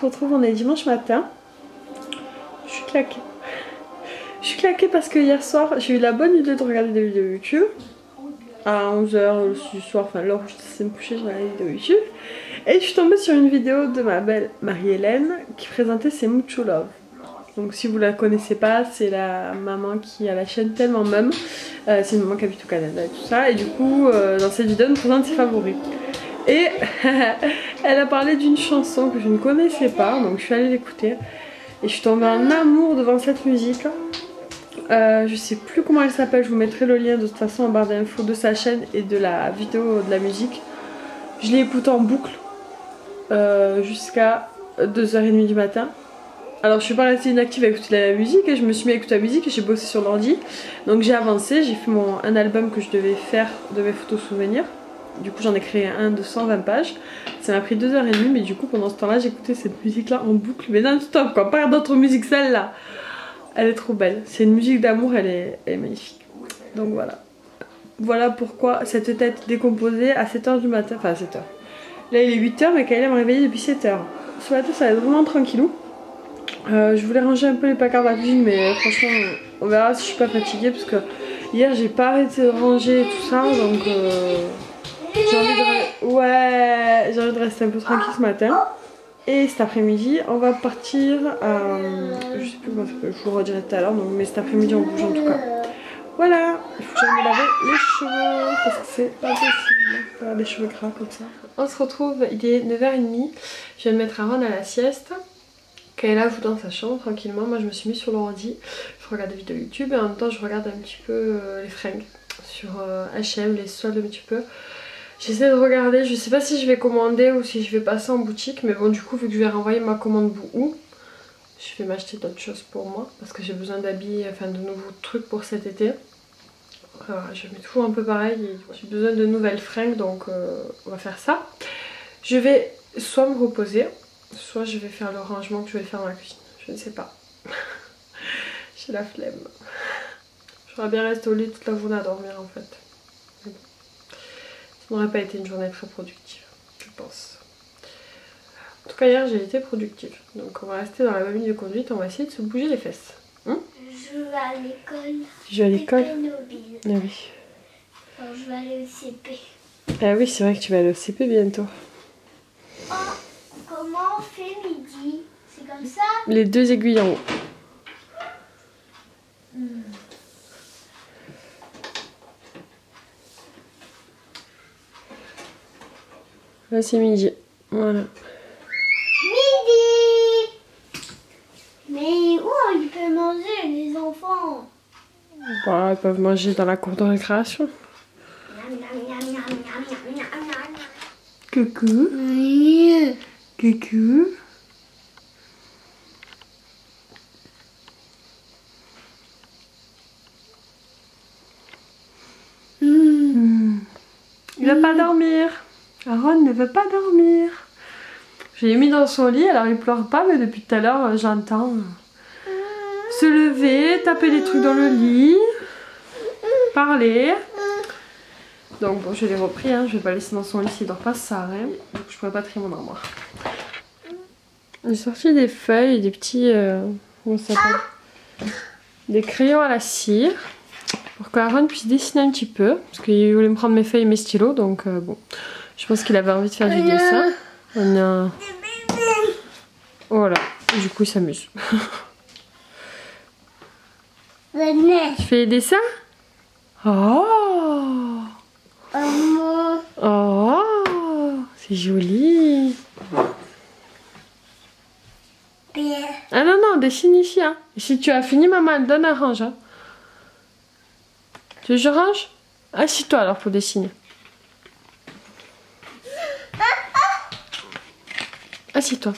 retrouve, on est dimanche matin. Je suis claquée. Je suis claquée parce que hier soir, j'ai eu la bonne idée de regarder des vidéos YouTube. À 11h du soir, enfin l'heure où je suis me coucher, je regardais des vidéos YouTube. Et je suis tombée sur une vidéo de ma belle Marie-Hélène qui présentait ses Mucho Love. Donc si vous la connaissez pas, c'est la maman qui a la chaîne Tellement Mum. C'est une maman qui habite au Canada et tout ça. Et du coup, dans cette vidéo, elle nous présente ses favoris. Et elle a parlé d'une chanson que je ne connaissais pas, donc je suis allée l'écouter. Et je suis tombée en amour devant cette musique. Je sais plus comment elle s'appelle, je vous mettrai le lien de toute façon en barre d'infos de sa chaîne et de la vidéo de la musique. Je l'ai écoutée en boucle jusqu'à 2h30 du matin. Alors je suis pas restée inactive à écouter la musique, et je me suis mis à écouter la musique et j'ai bossé sur l'ordi. Donc j'ai avancé, j'ai fait un album que je devais faire de mes photos souvenirs. Du coup j'en ai créé un de 120 pages. Ça m'a pris 2h30, mais du coup pendant ce temps là j'écoutais cette musique là en boucle. Mais non stop quoi, pas d'autres musiques, celle-là. Elle est trop belle, c'est une musique d'amour, elle est magnifique. Donc voilà. Voilà pourquoi cette tête décomposée à 7h du matin, enfin à 7h. Là il est 8h mais Kayla m'a réveillée depuis 7h. Ce matin ça va être vraiment tranquillou. Je voulais ranger un peu les placards de la cuisine, mais franchement on verra si je suis pas fatiguée parce que hier j'ai pas arrêté de ranger et tout ça, donc j'ai envie de rester un peu tranquille ce matin. Et cet après-midi on va partir je sais plus comment ça s'appelle, je vous le redirai tout à l'heure, mais cet après-midi on bouge en tout cas. Voilà, il faut que j'aille me laver les cheveux parce que c'est pas possible d'avoir des cheveux gras comme ça. On se retrouve, il est 9h30, je viens de mettre Aaron à la sieste. Kayla joue dans sa chambre tranquillement, moi je me suis mise sur l'ordi, je regarde des vidéos YouTube et en même temps je regarde un petit peu les fringues sur H&M, les soldes un petit peu. J'essaie de regarder, je sais pas si je vais commander ou si je vais passer en boutique, mais bon du coup vu que je vais renvoyer ma commande où, je vais m'acheter d'autres choses pour moi parce que j'ai besoin d'habits, enfin de nouveaux trucs pour cet été. Je mets toujours un peu pareil et j'ai besoin de nouvelles fringues, donc on va faire ça. Je vais soit me reposer, soit je vais faire le rangement que je vais faire dans la cuisine, je ne sais pas. J'ai la flemme. J'aurais bien resté au lit toute la journée à dormir en fait. Mais bon. Ça n'aurait pas été une journée très productive, je pense. En tout cas hier j'ai été productive, donc on va rester dans la même ligne de conduite, on va essayer de se bouger les fesses. Je vais à l'école. Tu vas à l'école? Ah oui. Alors, je vais aller au CP. Ah oui, c'est vrai que tu vas aller au CP bientôt. Oh, comment on fait midi? C'est comme ça? Les deux aiguilles en haut. Là c'est midi. Voilà. Midi! Mais où ils peuvent manger les enfants? Bah, ils peuvent manger dans la cour de récréation. Coucou. Oui. Coucou. Il va pas dormir. Aaron ne veut pas dormir. Je l'ai mis dans son lit, alors il pleure pas, mais depuis tout à l'heure j'entends se lever, taper des trucs dans le lit, parler. Donc bon, je l'ai repris, hein. Je vais pas le laisser dans son lit s'il dort pas, ça sert à rien. Donc je pourrais pas trier mon armoire. J'ai sorti des feuilles, des petits... comment ça s'appelle? Des crayons à la cire. Pour qu'Aaron puisse dessiner un petit peu. Parce qu'il voulait me prendre mes feuilles et mes stylos, donc bon. Je pense qu'il avait envie de faire du dessin. On a... Voilà, et du coup il s'amuse. Tu fais les dessins? Oh! Oh! C'est joli! Ah non, non, dessine ici. Hein. Si tu as fini, maman, elle donne un range. Hein. Tu veux que je range? Assis-toi alors pour dessiner. Assis-toi.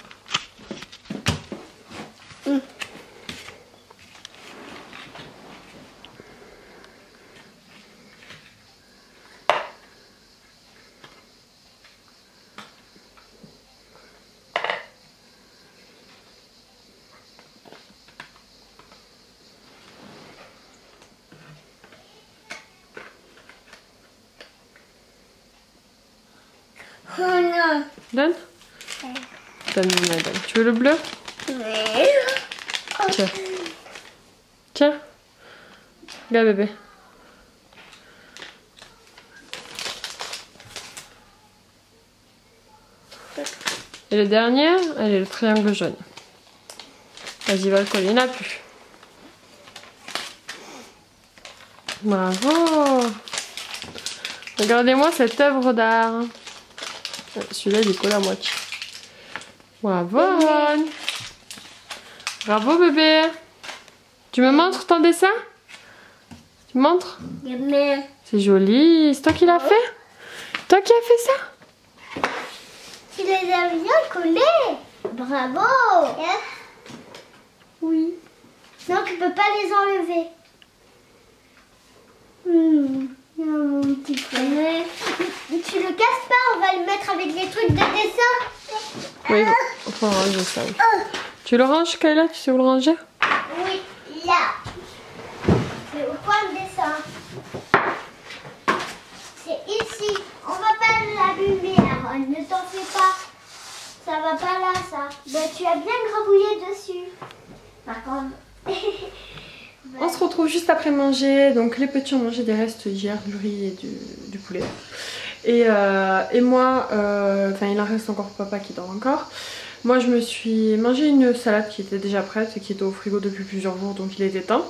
Oh non. Donne. t'as mis, madame. Tu veux le bleu? Tiens. Tiens. Regarde, bébé. Et le dernier, allez, le triangle jaune. Vas-y, va le coller, il n'y en a plus. Bravo! Regardez-moi cette œuvre d'art. Celui-là, il est collé à moitié. Bravo! Bravo, bébé! Tu me montres ton dessin? Tu me montres? C'est joli. C'est toi qui l'as fait? Toi qui as fait ça? Tu les as bien collés. Bravo. Oui. Non, tu peux pas les enlever. Mon petit frère. Tu le casses pas, on va le mettre avec des trucs de dessin. Oui, il faut ranger ça. Oui. Tu le ranges, Kayla? Tu sais où le ranger? Oui, là. C'est au coin de dessin. C'est ici. On va pas l'allumer, Aaron. Ne t'en fais pas. Ça va pas là, ça. Ben, tu as bien grabouillé dessus. Par contre. On se retrouve juste après manger. Donc les petits ont mangé des restes hier, du riz et du poulet. Et moi, enfin il en reste encore pour papa qui dort encore. Moi je me suis mangé une salade qui était déjà prête et qui était au frigo depuis plusieurs jours, donc il était temps.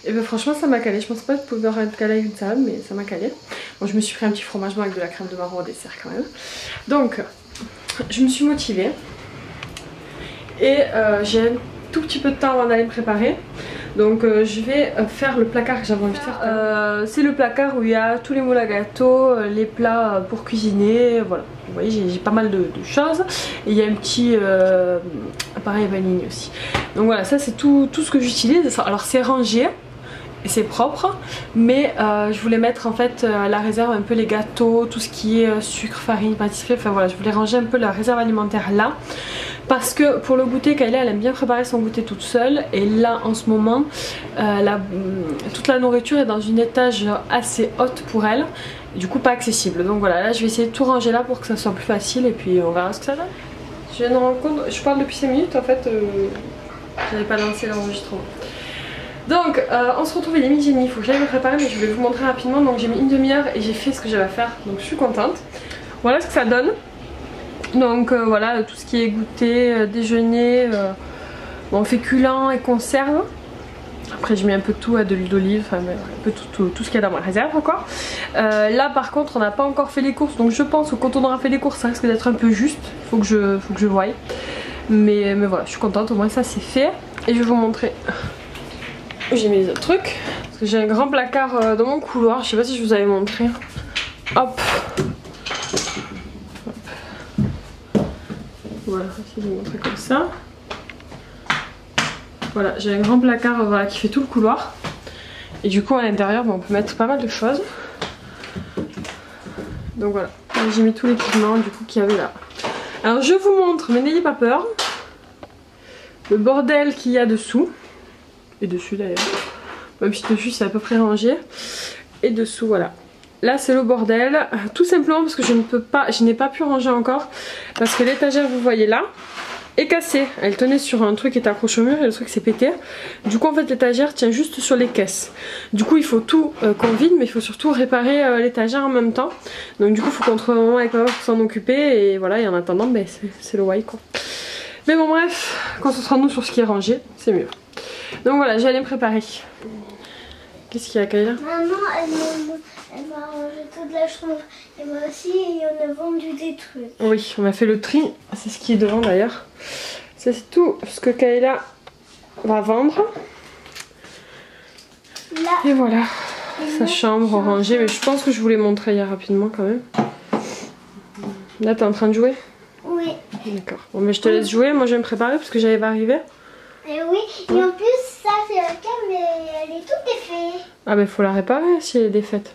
Et ben franchement ça m'a calé. Je pensais pas que pouvoir être calé avec une salade, mais ça m'a calé. Bon, je me suis pris un petit fromage blanc avec de la crème de marron au dessert quand même. Donc je me suis motivée. Et j'ai un tout petit peu de temps avant d'aller me préparer. Donc je vais faire le placard que j'avais envie de faire. C'est le placard où il y a tous les moules à gâteau, les plats pour cuisiner, voilà. Vous voyez, j'ai pas mal de choses. Et il y a un petit appareil vanille aussi. Donc voilà, ça c'est tout ce que j'utilise. Alors c'est rangé et c'est propre, mais je voulais mettre en fait à la réserve un peu les gâteaux, tout ce qui est sucre, farine, pâtisserie. Enfin voilà, je voulais ranger un peu la réserve alimentaire là. Parce que pour le goûter, Kayla elle aime bien préparer son goûter toute seule. Et là en ce moment, toute la nourriture est dans une étage assez haute pour elle. Du coup pas accessible. Donc voilà, là je vais essayer de tout ranger là pour que ça soit plus facile. Et puis on verra ce que ça donne. Je viens de me rendre compte, je parle depuis 5 minutes en fait. J'avais pas lancé l'enregistrement. Donc on se retrouve, il est midi et demi, il faut que j'aille me préparer. Mais je vais vous montrer rapidement. Donc j'ai mis une demi-heure et j'ai fait ce que j'avais à faire. Donc je suis contente. Voilà ce que ça donne. Donc voilà, tout ce qui est goûter, déjeuner, bon, féculents et conserves. Après j'ai mis un peu de tout, de l'huile d'olive, enfin un peu tout ce qu'il y a dans ma réserve quoi. Là par contre on n'a pas encore fait les courses, donc je pense que quand on aura fait les courses ça risque d'être un peu juste. Faut que je voie. Mais voilà, je suis contente, au moins ça c'est fait. Et je vais vous montrer où j'ai mis les autres trucs. Parce que j'ai un grand placard dans mon couloir, je sais pas si je vous avais montré. Hop. Voilà, je vais vous montrer comme ça. Voilà, j'ai un grand placard voilà, qui fait tout le couloir. Et du coup à l'intérieur on peut mettre pas mal de choses. Donc voilà, j'ai mis tout l'équipement du coup qu'il y avait là. Alors je vous montre, mais n'ayez pas peur, le bordel qu'il y a dessous. Et dessus d'ailleurs. Même si dessus c'est à peu près rangé. Et dessous voilà. Là c'est le bordel, tout simplement parce que je n'ai pas pu ranger encore. Parce que l'étagère vous voyez là est cassée. Elle tenait sur un truc qui est accroché au mur et le truc s'est pété. Du coup en fait l'étagère tient juste sur les caisses. Du coup il faut tout qu'on vide, mais il faut surtout réparer l'étagère en même temps. Donc du coup il faut qu'on trouve un moment avec papa pour s'en occuper. Et voilà, et en attendant ben, c'est le why quoi. Mais bon bref, concentrons-nous sur ce qui est rangé, c'est mieux. Donc voilà, j'allais me préparer. Qu'est-ce qu'il y a Kayla? Maman elle m'a rangé toute la chambre. Et moi aussi, on a vendu des trucs. Oui, on a fait le tri. C'est ce qui est devant d'ailleurs. Ça c'est tout ce que Kayla va vendre. Là. Et voilà, sa chambre rangée. Mais je pense que je vous l'ai montré hier rapidement quand même. Là t'es en train de jouer? Oui. D'accord. Bon mais je te laisse jouer, moi je vais me préparer parce que j'arrive à arriver. Et oui, et en plus ça c'est la cam mais elle est toute défaite. Ah mais faut la réparer si elle est défaite.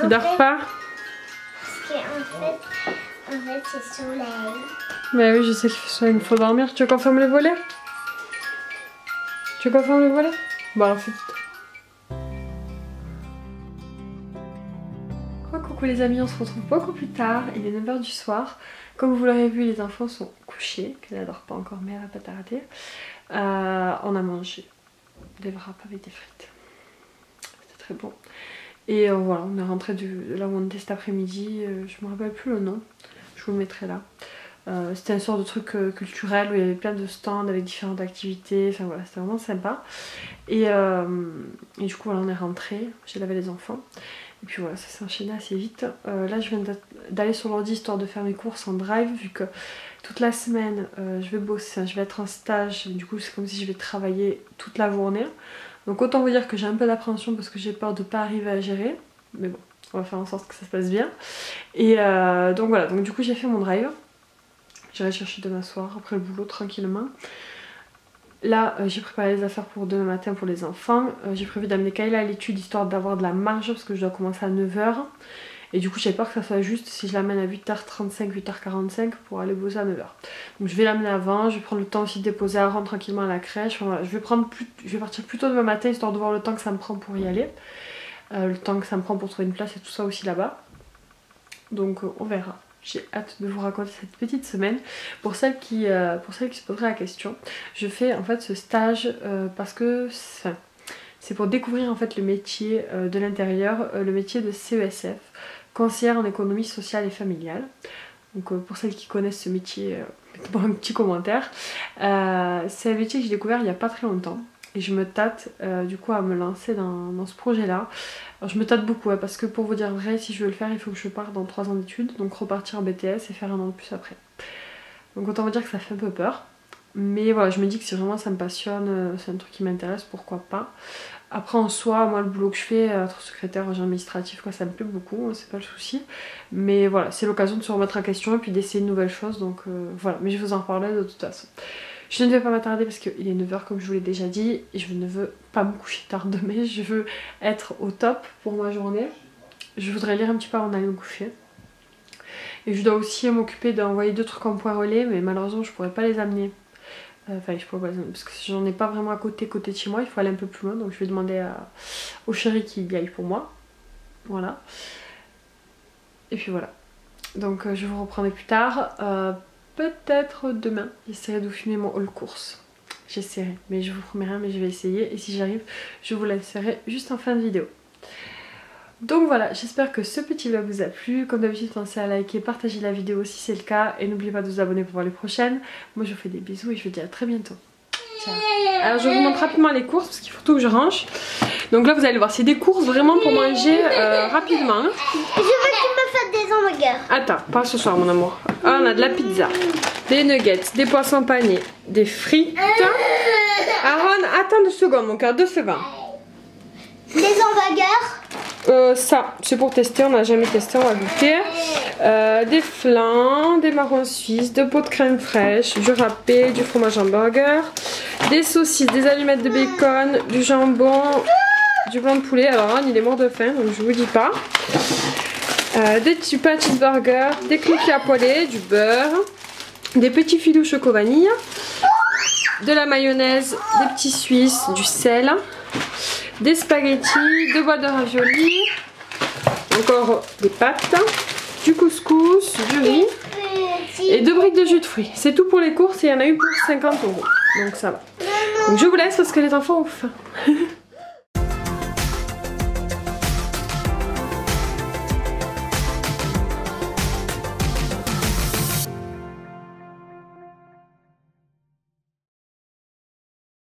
Tu dors pas? Parce qu'en fait c'est soleil. Mais oui, je sais qu'il fait soleil, il faut dormir. Tu veux qu'on ferme les volets? Tu veux qu'on ferme les volets? Bon, alors fais vite. Coucou les amis, on se retrouve beaucoup plus tard. Il est 9 h du soir. Comme vous l'aurez vu, les enfants sont couchés. Qu'elle n'adore pas encore, mais elle va pas tarder. On a mangé des wraps avec des frites. C'était très bon. Et voilà, on est rentré de là où on était cet après-midi. Je me rappelle plus le nom. Je vous le mettrai là. C'était une sorte de truc culturel où il y avait plein de stands avec différentes activités. Enfin voilà, c'était vraiment sympa. Et du coup, voilà, on est rentré. J'ai lavé les enfants. Et puis voilà, ça s'est enchaîné assez vite. Là, je viens d'aller sur l'ordi histoire de faire mes courses en drive, vu que toute la semaine, je vais bosser, je vais être en stage. Du coup, c'est comme si je vais travailler toute la journée. Donc autant vous dire que j'ai un peu d'appréhension parce que j'ai peur de ne pas arriver à gérer. Mais bon, on va faire en sorte que ça se passe bien. Et donc voilà, donc du coup, j'ai fait mon drive. J'irai chercher demain soir, après le boulot, tranquillement. Là, j'ai préparé les affaires pour demain matin pour les enfants. J'ai prévu d'amener Kayla à l'étude histoire d'avoir de la marge parce que je dois commencer à 9 h. Et du coup, j'ai peur que ça soit juste si je l'amène à 8h35, 8h45 pour aller bosser à 9 h. Donc je vais l'amener avant, je vais prendre le temps aussi de déposer Aaron tranquillement à la crèche. Enfin, voilà, je vais partir plus tôt demain matin histoire de voir le temps que ça me prend pour y aller. Le temps que ça me prend pour trouver une place et tout ça aussi là-bas. Donc on verra. J'ai hâte de vous raconter cette petite semaine. Pour celles qui se poseraient la question, je fais en fait ce stage parce que c'est pour découvrir en fait le métier de l'intérieur, le métier de CESF, conseillère en économie sociale et familiale. Donc pour celles qui connaissent ce métier, mettez-moi un petit commentaire. C'est un métier que j'ai découvert il n'y a pas très longtemps. Et je me tâte du coup à me lancer dans ce projet là. Alors je me tâte beaucoup parce que pour vous dire vrai, si je veux le faire il faut que je parte dans 3 ans d'études. Donc repartir en BTS et faire un an de plus après. Donc autant vous dire que ça fait un peu peur. Mais voilà, je me dis que si vraiment ça me passionne, c'est un truc qui m'intéresse, pourquoi pas. Après en soi, moi le boulot que je fais, être secrétaire agent administratif, quoi, ça me plaît beaucoup, c'est pas le souci. Mais voilà, c'est l'occasion de se remettre en question et puis d'essayer de nouvelles choses. Donc voilà, mais je vous en reparlerai de toute façon. Je ne vais pas m'attarder parce qu'il est 9 h comme je vous l'ai déjà dit. Et je ne veux pas me coucher tard demain. Je veux être au top pour ma journée. Je voudrais lire un petit peu avant d'aller me coucher. Et je dois aussi m'occuper d'envoyer 2 trucs en point relais. Mais malheureusement je pourrais pas les amener. Enfin je pourrais pas les amener parce que j'en ai pas vraiment à côté de chez moi. Il faut aller un peu plus loin. Donc je vais demander au chéri qu'il y aille pour moi. Voilà. Et puis voilà. Donc je vous reprendrai plus tard. Peut-être demain, j'essaierai de vous filmer mon haul course. J'essaierai, mais je vous promets rien, mais je vais essayer. Et si j'arrive, je vous laisserai juste en fin de vidéo. Donc voilà, j'espère que ce petit vlog vous a plu. Comme d'habitude, pensez à liker, partager la vidéo si c'est le cas. Et n'oubliez pas de vous abonner pour voir les prochaines. Moi, je vous fais des bisous et je vous dis à très bientôt. Ciao. Alors, je vous montre rapidement les courses parce qu'il faut tout que je range. Donc là, vous allez voir, c'est des courses vraiment pour manger rapidement. Je veux que tu me fasses des hamburgers. Attends, pas ce soir mon amour. Ah, on a de la pizza, des nuggets, des poissons panés, des frites. Aaron, attends 2 secondes mon cœur, 2 secondes. Des hamburgers. Ça, c'est pour tester, on n'a jamais testé, on va goûter. Des flans, des marrons suisses, 2 pots de crème fraîche, du râpé, du fromage hamburger, des saucisses, des allumettes de bacon, du jambon, du blanc de poulet. Alors Aaron, il est mort de faim, donc je vous dis pas. Des pain cheeseburger, des cookies à poêler, du beurre, des petits filous choco vanille, de la mayonnaise, des petits suisses, du sel, des spaghettis, 2 boîtes de raviolis, encore des pâtes, du couscous, du riz et 2 briques de jus de fruits. C'est tout pour les courses et il y en a eu pour 50 €. Donc ça va. Donc je vous laisse parce que les enfants ont faim.